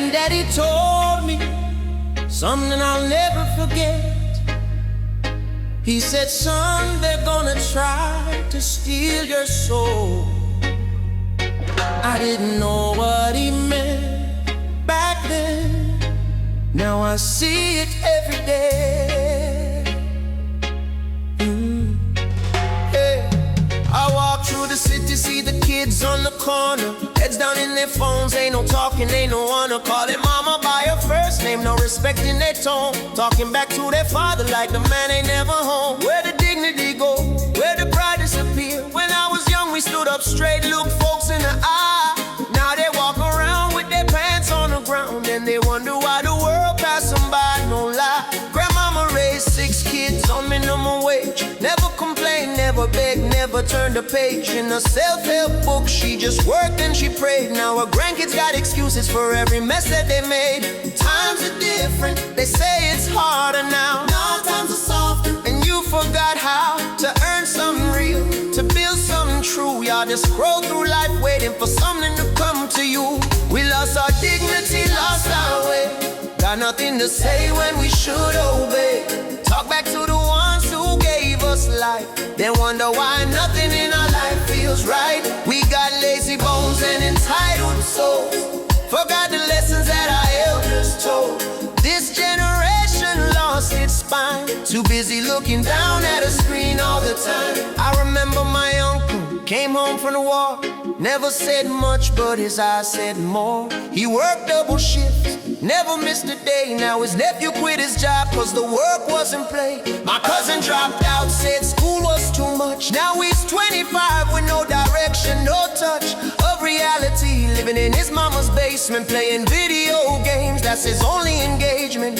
Granddaddy told me something I'll never forget. He said, son, they're gonna try to steal your soul. I didn't know what he meant back then. Now I see it every day. Hey. I walk through the city, see the kids on the corner, heads down in their phones, ain't no talking, ain't no one to call it mama by her first name, no respect in their tone, talking back to their father like the man ain't never home. Where the dignity go? Where the pride disappear? When I was young we stood up straight, looked folks in the eye. Now they walk around with their pants on the ground, and they wonder why the world passed them by, no lie. Grandmama raised 6 kids on minimum wage, never complained, never begged, never turned a page in a self-help book. She just worked and she prayed. Now her grandkids got excuses for every mess that they made. Times are different, they say it's harder now. Now times are softer, and you forgot how to earn something real, to build something true. Y'all just scroll through life waiting for something to come to you. We lost our dignity, lost our way, got nothing to say when we should obey. Talk back to the ones who gave us life, then wonder why nothing in our life feels right. We got lazy bones and entitled souls, forgot the lessons that our elders told. This generation lost its spine, too busy looking down at a screen all the time. I remember my uncle came home from the war, never said much, but his eyes said more. He worked double shifts, never missed a day. Now his nephew quit his job cause the work wasn't play. My cousin dropped out, said school was too much. Now he's 25 with no direction, no touch of reality, living in his mama's basement, playing video games, that's his only engagement.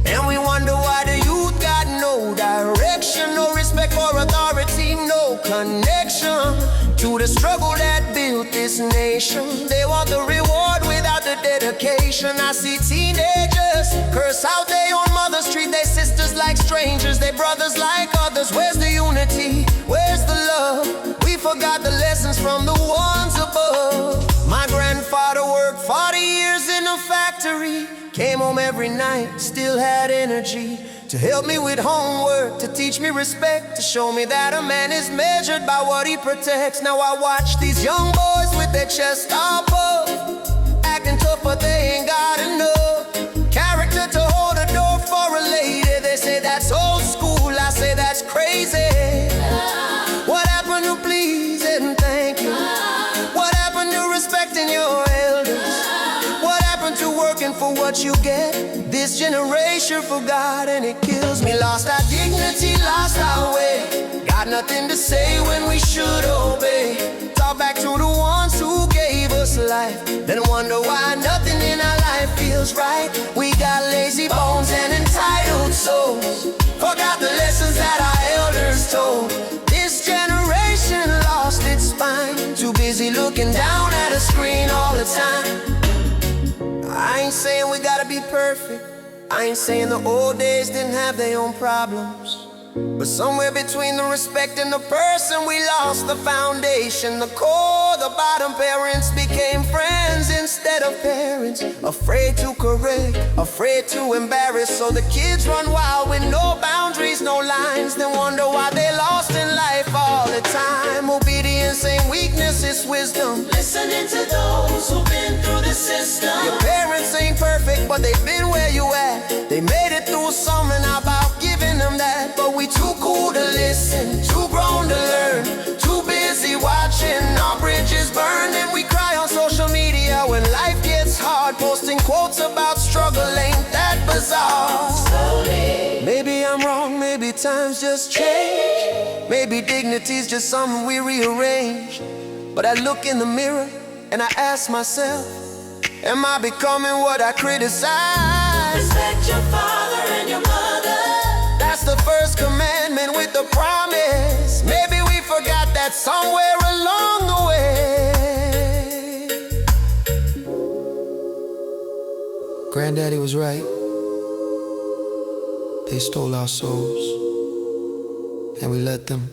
And we wonder why the youth got no direction, no respect for authority, no connection to the struggle that built this nation. They want the reward without the dedication. I see teenagers curse out their own mothers, treat their sisters like strangers, their brothers like others. Where's the unity? Where's the love? We forgot the lessons from the ones above. My grandfather worked 40 years in a factory, came home every night, still had energy to help me with homework, to teach me respect, to show me that a man is measured by what he protects. Now I watch these young boys with their chest all puffed, acting tough but they ain't got enough character to hold a door for a lady. They say that's old school, I say that's crazy. What happened to please and thank you? What happened to respecting your elders? What happened to working for what you get? This generation forgot and it kills me. Lost our dignity, lost our way, got nothing to say when we should obey. Talk back to the ones who gave us life, then wonder why nothing in our life feels right. We got lazy bones and entitled souls, forgot the lessons that our elders told. This generation lost its spine, too busy looking down at a screen all the time. I ain't saying we gotta be perfect, I ain't saying the old days didn't have their own problems, but somewhere between the respect and the person we lost the foundation, the core, the bottom. Parents became friends instead of parents, afraid to correct, afraid to embarrass. So the kids run wild with no boundaries, no lines, then wonder why they lost in life all the time. Obedience ain't weakness, it's wisdom, listening to those who've been through the system. Your parents ain't perfect, but they've been where you at. They made it through something, about giving them that. But we too cool to listen, too grown to learn, too busy watching our bridges burn. And we cry on social media when life gets hard, posting quotes about struggle, ain't that bizarre? Slowly. Maybe I'm wrong, maybe times just change, maybe dignity's just something we rearrange. But I look in the mirror and I ask myself, am I becoming what I criticize? Respect your father and your mother, that's the first commandment with the promise. Maybe we forgot that somewhere along the way. Granddaddy was right. They stole our souls, and we let them.